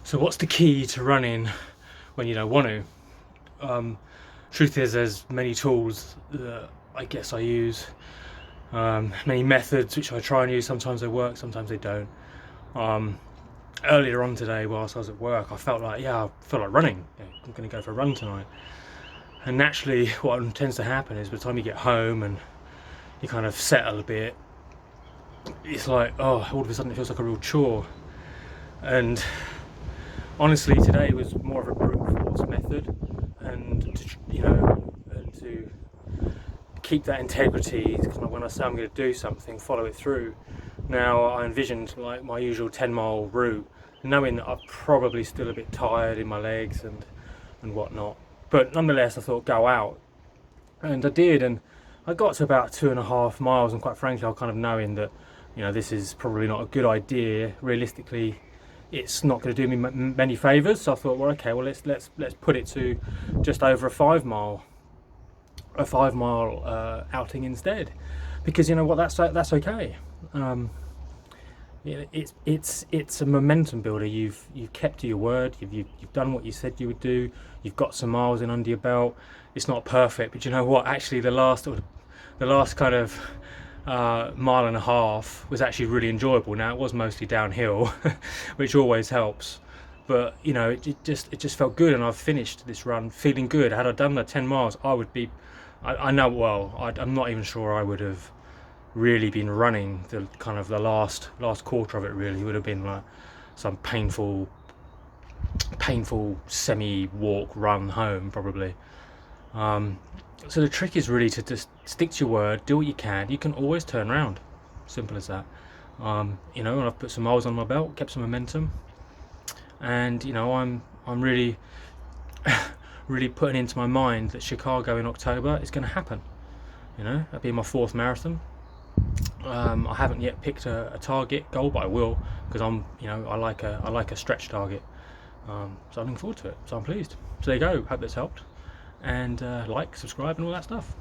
So what's the key to running when you don't want to? Truth is, there's many tools that I guess I use, many methods which I try and use. Sometimes they work, sometimes they don't. Earlier on today, whilst I was at work, I felt like, I feel like running. I'm going to go for a run tonight. And naturally, what tends to happen is by the time you get home and you kind of settle a bit, it's like, all of a sudden it feels like a real chore. And honestly, today was more of a brute force method, and to keep that integrity, kind of when I say I'm going to do something, follow it through. Now I envisioned like my usual 10-mile route, knowing that I'm probably still a bit tired in my legs and whatnot, but nonetheless I thought go out, and I did, and I got to about 2.5 miles, and quite frankly I was kind of knowing that this is probably not a good idea. Realistically, it's not going to do me many favors, so I thought, well, okay, well let's put it to just over a 5-mile outing instead, because you know what, that's okay. It's a momentum builder. You've kept to your word. You've done what you said you would do. You've got some miles in under your belt. It's not perfect, but you know what? Actually, the last kind of mile and a half was actually really enjoyable. Now it was mostly downhill, which always helps. But it just felt good, and I've finished this run feeling good. Had I done the 10 miles, I would be. I know well. I'm not even sure I would have really been running the last quarter of it. Really would have been like some painful semi walk run home probably. So the trick is really to just stick to your word, do what you can. You can always turn around, simple as that. And I've put some miles on my belt, kept some momentum, and I'm really really putting into my mind that Chicago in October is going to happen. That'll be my 4th marathon. I haven't yet picked a target goal, but I will, because I like a stretch target. So I'm looking forward to it. So I'm pleased. So there you go. Hope that's helped. And like, subscribe, and all that stuff.